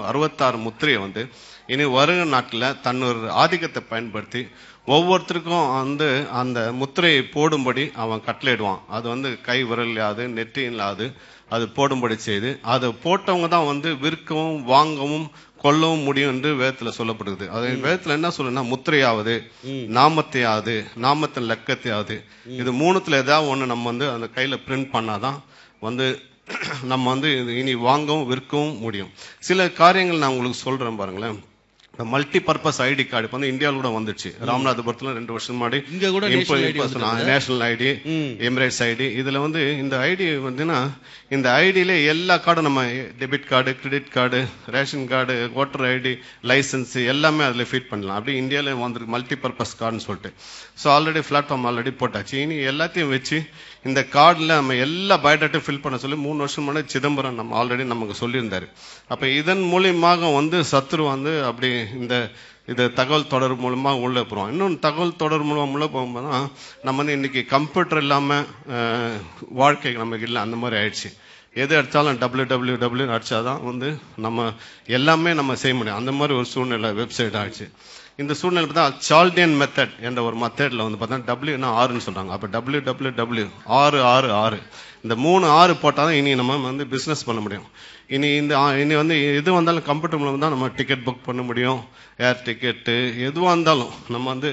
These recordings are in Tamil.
66 முத்திரையை வந்து இனி வருகிற நாட்களில் தன்னொரு ஆதிக்கத்தை பயன்படுத்தி ஒவ்வொருத்தருக்கும் வந்து அந்த முத்திரையை போடும்படி அவன் கட்டளையிடுவான். அது வந்து கை விரலாது நெற்றியில்லாது அது போடும்படி செய்து அதை போட்டவங்க தான் வந்து விற்கவும் வாங்கவும் கொல்லவும் முடியும் என்று வேதத்துல சொல்லப்படுது. அது வேதத்துல என்ன சொல்லுன்னா, முத்திரையாவது நாமத்தையாவது நாமத்தின் லக்கத்தையாவது இது மூணுத்துல ஏதாவது ஒண்ணு நம்ம வந்து அந்த கையில பிரிண்ட் பண்ணாதான் வந்து நம்ம வந்து இனி வாங்கவும் விற்கவும் முடியும். சில காரியங்கள் நான் உங்களுக்கு சொல்றேன் பாருங்களேன். மல்டி பர்பஸ் ஐடி கார்டு இப்ப வந்து இந்தியாவில் கூட வந்துச்சு. ராமநாதபுரத்துல 2 வருஷம் முன்னாடி நேஷனல் ஐடி, எமிரேட்ஸ் ஐடி. இதுல வந்து இந்த ஐடி வந்துன்னா இந்த ஐடியில எல்லா கார்டும் நம்ம debit card, credit card, ration card, voter ID, licence எல்லாமே அதுல ஃபிட் பண்ணலாம். அப்படி இந்தியாவில வந்துருக்கு மல்டி பர்பஸ் கார்டுன்னு சொல்லிட்டு. ஸோ ஆல்ரெடி பிளாட்ஃபார்ம் ஆல்ரெடி போட்டாச்சு. இனி எல்லாத்தையும் வச்சு இந்த கார்டில் நம்ம எல்லா பயோடாட்டையும் ஃபில் பண்ண சொல்லி 3 வருஷம் முன்னாடி சிதம்பரம் நம்ம ஆல்ரெடி நமக்கு சொல்லியிருந்தாரு. அப்ப இதன் மூலியமாக வந்து சத்துரு வந்து அப்படி இந்த தகவல் தொடர்பு மூலமா உள்ள போறோம். இன்னொன்று தகவல் தொடர்பு மூலம் உள்ள போகும்போது நம்ம வந்து இன்னைக்கு கம்ப்யூட்டர் இல்லாம வாழ்க்கை நமக்கு இல்லை, அந்த மாதிரி ஆயிடுச்சு. எது அடிச்சாலும் www அடிச்சாதான் வந்து நம்ம எல்லாமே நம்ம செய்ய முடியும். அந்த மாதிரி ஒரு சூழ்நிலை வெப்சைட் ஆயிடுச்சு. இந்த சூழ்நிலை பார்த்தா சால்டியன் மெத்தட் என்ற ஒரு மெத்தட்ல வந்து பார்த்தா டபிள்யூனா 6ன்னு சொல்றாங்க. அப்ப www 666 இந்த 3 6 போட்டாதான் இனி நம்ம வந்து பிசினஸ் பண்ண முடியும். இனி வந்து எது வந்தாலும் கம்ப்யூட்டர் மூலம் தான் நம்ம டிக்கெட் புக் பண்ண முடியும். ஏர் டிக்கெட்டு எதுவாக இருந்தாலும் நம்ம வந்து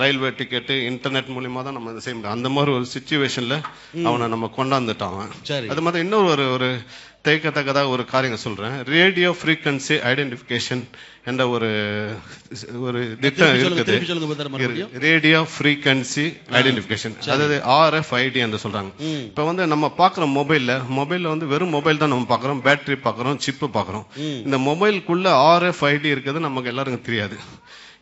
ரயில்வே டிக்கெட்டு இன்டர்நெட் மூலியமா தான் நம்ம செய்ய முடியும். அந்த மாதிரி ஒரு சிச்சுவேஷன்ல அவனை நம்ம கொண்டாந்துட்டான். அது மாதிரி இன்னொரு ஒரு தேய்க்கத்தக்கதாக ஒரு காரியங்கள் சொல்றேன். ரேடியோ ஃப்ரீக்வன்சி ஐடென்டிஃபிகேஷன் என்ற ஒரு திட்டம் இருக்குது. ரேடியோ ஃப்ரீக்வன்சி ஐடென்டிஃபிகேஷன், அதாவது RFID என்று சொல்றாங்க. இப்ப வந்து நம்ம பாக்குற மொபைல்ல வந்து வெறும் மொபைல் தான் நம்ம பாக்குறோம், பேட்டரி பாக்குறோம், சிப்பு பாக்குறோம். இந்த மொபைலுக்குள்ள RFID இருக்கிறது நமக்கு எல்லாருக்கும் தெரியாது.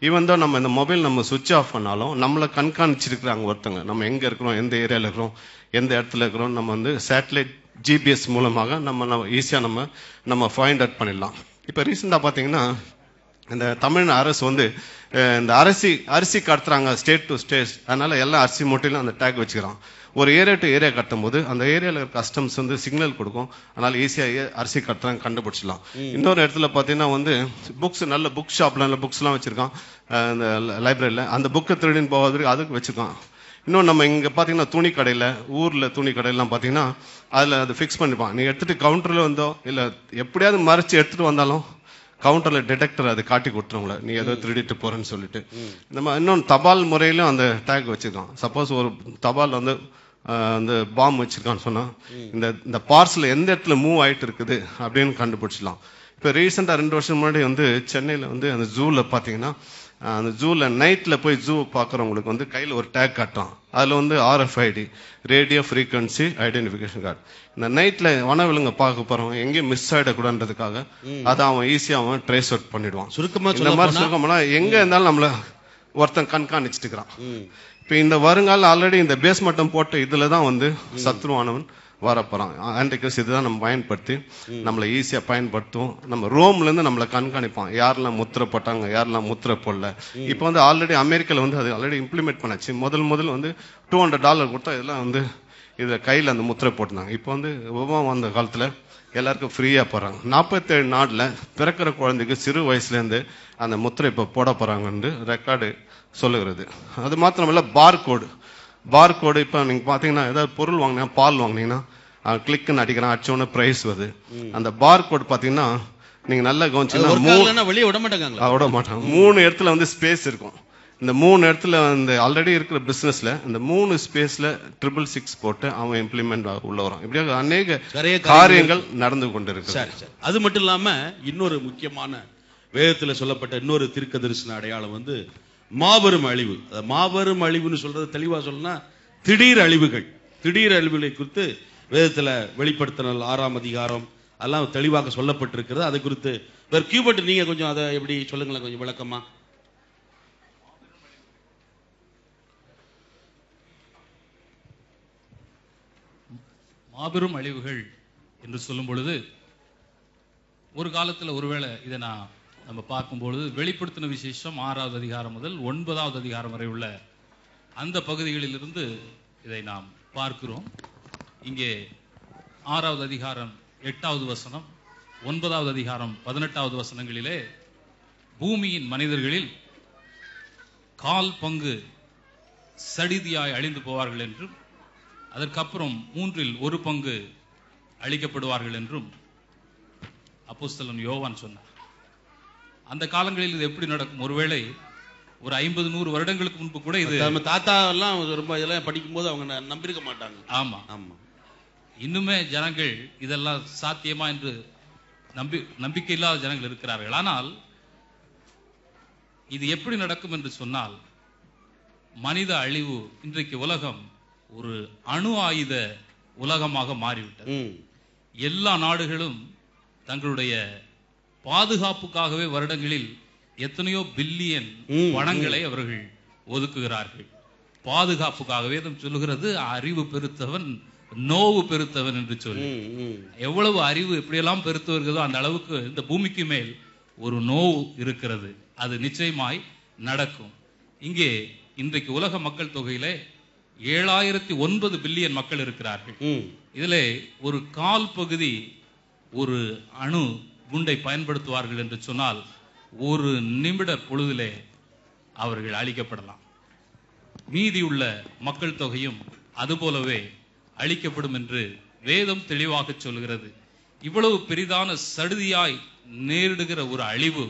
ஈவன் தான் நம்ம இந்த மொபைல் நம்ம சுவிட்ச் ஆஃப் பண்ணாலும் நம்மளை கண்காணிச்சிருக்கிறாங்க ஒருத்தங்க. நம்ம எங்க இருக்கிறோம், எந்த ஏரியால இருக்கிறோம், எந்த இடத்துல இருக்கிறோம், நம்ம வந்து சேட்டலைட் GPS மூலமாக நம்ம ஈஸியா நம்ம ஃபைண்ட் அவுட் பண்ணிடலாம். இப்ப ரீசெண்டா பாத்தீங்கன்னா இந்த தமிழ் அரசு வந்து இந்த அரிசி கடத்துறாங்க ஸ்டேட் டு ஸ்டேட். அதனால எல்லா அரிசி மூட்டையிலும் அந்த டேக் வச்சுக்கிறான். ஒரு ஏரியா டு ஏரியா கட்டும் போது அந்த ஏரியால இருக்க கஸ்டம்ஸ் வந்து சிக்னல் கொடுக்கும். அதனால ஈஸியா அரிசி கட்டுறாங்க கண்டுபிடிச்சிடலாம். இன்னொரு இடத்துல பாத்தீங்கன்னா வந்து புக்ஸ், நல்ல புக் ஷாப்ல நல்ல புக்ஸ் எல்லாம் வச்சிருக்கான். இந்த லைப்ரரியில அந்த புக்கை திருடின்னு போவதற்கு அதுக்கு வச்சிருக்கான். இன்னும் நம்ம இங்க பாத்தீங்கன்னா துணி கடையில, ஊர்ல துணி கடையெல்லாம் பாத்தீங்கன்னா அதுல அது பிக்ஸ் பண்ணிப்பான். நீ எடுத்துட்டு கவுண்டர்ல வந்தோ இல்ல எப்படியாவது மறைச்சு எடுத்துட்டு வந்தாலும் கவுண்டர்ல டிடெக்டர் அது காட்டி கொடுத்துருவங்கள நீ ஏதோ திருடிட்டு போறேன்னு சொல்லிட்டு. நம்ம இன்னொன்று தபால் முறையிலும் அந்த டேக் வச்சிருக்கான். சப்போஸ் ஒரு தபால் வந்து அந்த பாம் வச்சிருக்கான்னு சொன்னா இந்த பார்சல் எந்த இடத்துல மூவ் ஆயிட்டு இருக்குது அப்படின்னு கண்டுபிடிச்சிடலாம். இப்ப ரீசெண்டா 2 வருஷம் முன்னாடி வந்து சென்னையில வந்து அந்த ஜூல பாத்தீங்கன்னா அந்த ஜூல நைட்ல போய் ஜூ பாக்குறவங்களுக்கு வந்து கையில ஒரு டேக் காட்டுறான். அதுல வந்து RFID radio frequency identification card. இந்த நைட்ல வனவிலங்கு பார்க்க போறவங்க எங்கேயும் மிஸ் ஆயிடக்கூடாதுன்றதுக்காக அதை அவன் ஈஸியா அவன் ட்ரேஸ் அவுட் பண்ணிடுவான். சுருக்கமா எங்க இருந்தாலும் நம்மள ஒருத்தன் கண்காணிச்சுட்டு இருக்கிறான். இப்ப இந்த வருங்கால ஆல்ரெடி இந்த பேஸ் மட்டம் போட்ட இதுலதான் வந்து சத்ருவானவன் வரப்போறான். ஆன்டிகிரைஸ்ட் இதுதான் நம்ம பயன்படுத்தி நம்மளை ஈஸியா பயன்படுத்துவோம். நம்ம ரோம்ல இருந்து நம்மளை கண்காணிப்பான். யாரெல்லாம் முத்திரை போட்டாங்க, யாரெல்லாம் முத்திரை போடல. இப்ப வந்து ஆல்ரெடி அமெரிக்கால வந்து அது ஆல்ரெடி இம்ப்ளிமெண்ட் பண்ணாச்சு. முதல் வந்து $200 கொடுத்தா இதெல்லாம் வந்து இத கையில அந்த முத்திரை போட்டுனாங்க. இப்ப வந்து ஒபாமா வந்த காலத்துல எல்லாருக்கும் ஃப்ரீயா போறாங்க. 47 நாடுல பிறக்கிற குழந்தைக்கு சிறு வயசுல இருந்து அந்த முத்திரை இப்ப போட போறாங்கன்னு ரெக்கார்டு சொல்லுகிறது. அது மாத்திரமல்ல பார்கோடு இப்ப நீங்க பாத்தீங்கன்னா ஏதாவது பொருள் வாங்கினா, பால் வாங்கினீங்கன்னா கிளிக்னு அடிக்கிறான், அடிச்சோன்னு பிரைஸ் வருது. அந்த பார்கோடு பாத்தீங்கன்னா நீங்க நல்லா கவனிச்சீங்கன்னா விட மாட்டாங்க. 3 இடத்துல வந்து ஸ்பேஸ் இருக்கும். இந்த 3 இடத்துல இந்த ஆல்ரெடி இருக்கிற பிசினஸ்ல இந்த 3 ஸ்பேஸ்ல 666 போட்டு அவன் இம்ப்ளிமெண்ட் உள்ள வரும். இப்படியாக அநேக காரியங்கள் நடந்து கொண்டிருக்கு. அது மட்டும் இல்லாம இன்னொரு முக்கியமான வேதத்துல சொல்லப்பட்ட இன்னொரு தீர்க்க தரிசன அடையாளம் வந்து மாபெரும் அழிவு. மாபெரும் அழிவுன்னு சொல்றது தெளிவா சொல்லணும்னா திடீர் அழிவுகளை குறித்து வேதத்துல வெளிப்படுத்தினல் 6ஆம் அதிகாரம் எல்லாம் தெளிவாக சொல்லப்பட்டிருக்கிறது. அது குறித்து கியூபர்ட் நீங்க கொஞ்சம் அதை எப்படி சொல்லுங்களேன், கொஞ்சம் விளக்கமா. மாபெரும் அழிவுகள் என்று சொல்லும் பொழுது ஒரு காலத்துல ஒருவேளை இதை நம்ம பார்க்கும்பொழுது வெளிப்படுத்தின விசேஷம் 6வது அதிகாரம் முதல் 9வது அதிகாரம் வரை உள்ள அந்த பகுதிகளிலிருந்து இதை நாம் பார்க்கிறோம். இங்கே 6வது அதிகாரம் 8வது வசனம், 9வது அதிகாரம் 18வது வசனங்களிலே பூமியின் மனிதர்களில் 1/4 பங்கு சடிதியாய் அழிந்து போவார்கள் என்றும் அதற்கப்புறம் 1/3 பங்கு அழிக்கப்படுவார்கள் என்றும் அப்போஸ்தலன் யோவான் சொன்னார். அந்த காலங்களில் இது எப்படி நடக்கும்? ஒருவேளை ஒரு 50-100 வருடங்களுக்கு முன்பு கூட இது நம்ம தாத்தா எல்லாம் ரொம்ப இதெல்லாம் படிக்கும் போது அவங்க நம்பிருக்க மாட்டாங்க. ஆமா ஆமா, இன்னுமே ஜனங்கள் இதெல்லாம் சாத்தியமா என்று நம்பிக்கை இல்லாத ஜனங்கள் இருக்கிறார்கள். ஆனால் இது எப்படி நடக்கும் என்று சொன்னால், மனித அழிவு, இன்றைக்கு உலகம் ஒரு அணு ஆயுத உலகமாக மாறிவிட்டது. எல்லா நாடுகளும் தங்களுடைய பாதுகாப்புக்காகவே வருடங்களில் எத்தனையோ பில்லியன் பணங்களை அவர்கள் ஒதுக்குகிறார்கள். பாதுகாப்புக்காகவே சொல்லுகிறது அறிவு பெருத்தவன் நோவு பெருத்தவன் என்று சொல்லி. எவ்வளவு அறிவு எப்படியெல்லாம் பெருத்து வருகிறதோ அந்த அளவுக்கு இந்த பூமிக்கு மேல் ஒரு நோவு இருக்கிறது. அது நிச்சயமாய் நடக்கும். இங்கே இன்றைக்கு உலக மக்கள் தொகையிலே 7009 பில்லியன் மக்கள் இருக்கிறார்கள். இதிலே ஒரு 1/4 பகுதி ஒரு அணு குண்டை பயன்படுத்துவார்கள் என்று சொன்னால் ஒரு நிமிட பொழுதிலே அவர்கள் அழிக்கப்படலாம். மீதி உள்ள மக்கள் தொகையும் அதுபோலவே அழிக்கப்படும் என்று வேதம் தெளிவாக சொல்கிறது. இவ்வளவு பெரிதான சடுதியாய் நேரிடுகிற ஒரு அழிவு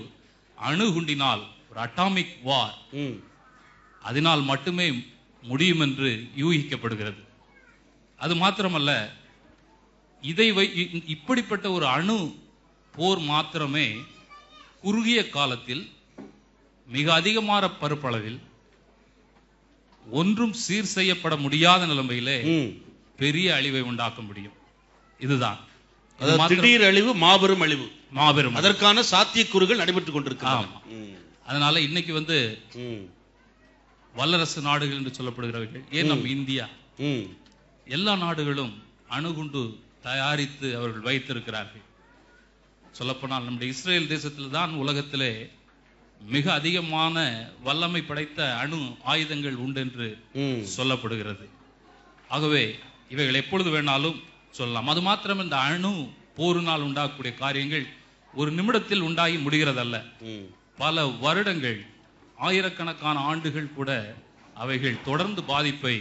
அணுகுண்டினால், ஒரு அட்டாமிக் வார், அதனால் மட்டுமே முடியும் என்று யூகிக்கப்படுகிறது. அது மாத்திரமல்ல, இப்படிப்பட்ட ஒரு அணு போர் மாத்திரமே குறுகிய காலத்தில் மிக அதிகமான பரப்பளவில் ஒன்றும் சீர் செய்யப்பட முடியாத நிலைமையிலே பெரிய அழிவை உண்டாக்க முடியும். இதுதான் திடீர் அழிவு, மாபெரும் அழிவு, மாபெரும். அதற்கான சாத்தியக்கூறுகள் நடைபெற்றுக் கொண்டிருக்கின்றன. அதனால இன்னைக்கு வல்லரசு நாடுகள் என்று சொல்லப்படுகிறவர்கள், ஏன் நம்ம இந்தியா, எல்லா நாடுகளும் அணுகுண்டு தயாரித்து அவர்கள் வைத்திருக்கிறார்கள். சொல்லப்போனால் நம்முடைய இஸ்ரேல் தேசத்தில் தான் உலகத்திலே மிக அதிகமான வல்லமை படைத்த அணு ஆயுதங்கள் உண்டு என்று சொல்லப்படுகிறது. ஆகவே இவைகள் எப்பொழுது வேணாலும் சொல்லலாம். அது மாத்திரம் இந்த அணு போரினால் உண்டாகக்கூடிய காரியங்கள் ஒரு நிமிடத்தில் உண்டாகி முடிகிறதல்ல. பல வருடங்கள், ஆயிரக்கணக்கான ஆண்டுகள் கூட அவைகள் தொடர்ந்து பாதிப்பை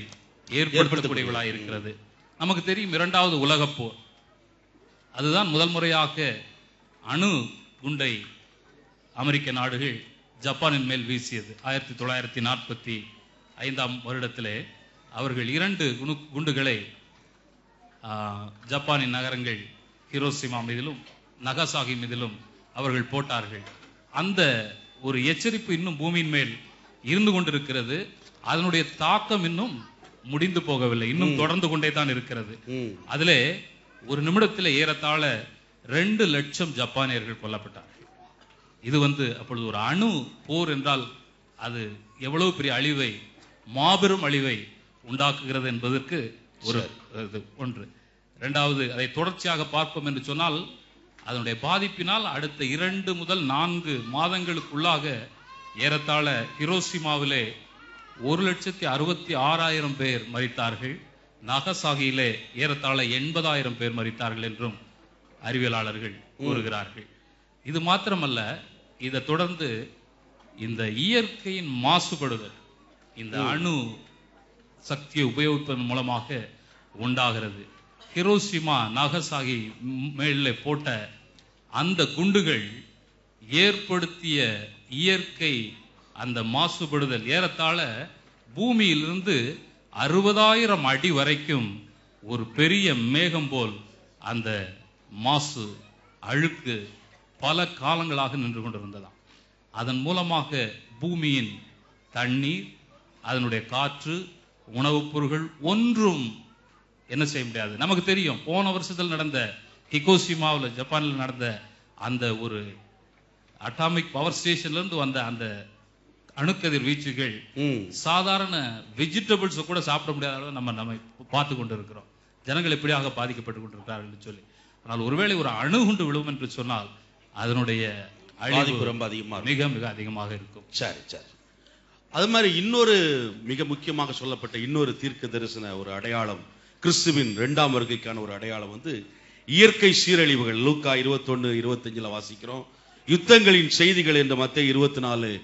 ஏற்படுத்தக்கூடியவர்களாக இருக்கிறது. நமக்கு தெரியும் 2வது உலகப் போர். அதுதான் முதல் முறையாக அணு குண்டை அமெரிக்க நாடுகள் ஜப்பானின் மேல் வீசியது. 1945ஆம் வருடத்திலே அவர்கள் 2 குண்டுகளை ஜப்பானின் நகரங்கள் ஹிரோஷிமா மீதிலும் நகசாகி மீதிலும் அவர்கள் போட்டார்கள். அந்த ஒரு எச்சரிப்பு இன்னும் பூமியின் மேல் இருந்து கொண்டிருக்கிறது. அதனுடைய தாக்கம் இன்னும் முடிந்து போகவில்லை, இன்னும் தொடர்ந்து கொண்டே தான் இருக்கிறது. அதிலே ஒரு நிமிடத்தில் ஏறத்தாழ 2 லட்சம் ஜப்பானியர்கள் கொல்லப்பட்டார்கள். இது அப்பொழுது ஒரு அணு போர் என்றால் அது எவ்வளவு பெரிய அழிவை, மாபெரும் அழிவை உண்டாக்குகிறது என்பதற்கு ஒரு ஒன்று. 2வது, அதை தொடர்ச்சியாக பார்ப்போம் என்று சொன்னால் அதனுடைய பாதிப்பினால் அடுத்த 2 முதல் 4 மாதங்களுக்குள்ளாக ஏறத்தாழ ஹிரோஷிமாவிலே 1,66,000 பேர் மரித்தார்கள். நாகசாகியிலே ஏறத்தாழ 80,000 பேர் மரித்தார்கள் என்றும் அறிவியலாளர்கள் கூறுகிறார்கள். இது மாத்திரமல்ல, இதை தொடர்ந்து இந்த இயற்கையின் மாசுபடுதல் இந்த அணு சக்தியை உபயோகிப்பதன் மூலமாக உண்டாகிறது. ஹிரோஷிமா நாகசாகி மேலே போட்ட அந்த குண்டுகள் ஏற்படுத்திய இயற்கை அந்த மாசுபடுதல் ஏறத்தாழ பூமியிலிருந்து 60,000 அடி வரைக்கும் ஒரு பெரிய மேகம் போல் அந்த மாசு அழுக்கு பல காலங்களாக நின்று கொண்டிருந்ததாம். அதன் மூலமாக பூமியின் தண்ணீர், அதனுடைய காற்று, உணவுப் பொருட்கள் ஒன்றும் என்ன செய்ய முடியாது. நமக்கு தெரியும், போன வருஷத்தில் நடந்த ஹிரோஷிமாவில் ஜப்பானில் நடந்த அந்த ஒரு அட்டாமிக் பவர் ஸ்டேஷன்ல இருந்து வந்த அந்த அணுக்கதிர் வீச்சுகள் சாதாரண வெஜிடபிள்ஸ் கூட சாப்பிட முடியாத அளவு நம்ம பார்த்து கொண்டு இருக்கிறோம். ஜனங்கள் எப்படியாக பாதிக்கப்பட்டு கொண்டிருக்கிறார்கள் சொல்லி. ஆனால் ஒருவேளை ஒரு அணுகுண்டு விழும் என்று சொன்னால் அதனுடைய அழிவு ரொம்ப அதிகமாக, மிக மிக அதிகமாக இருக்கும். சரி சரி. அது மாதிரி இன்னொரு மிக முக்கியமாக சொல்லப்பட்ட இன்னொரு தீர்க்க தரிசன ஒரு அடையாளம், கிறிஸ்துவின் 2ஆம் வருகைக்கான ஒரு அடையாளம் இயற்கை சீரழிவுகள் லூக்கா 21:25 வாசிக்கிறோம். யுத்தங்களின் செய்திகள் என்ற மத்தேயு 24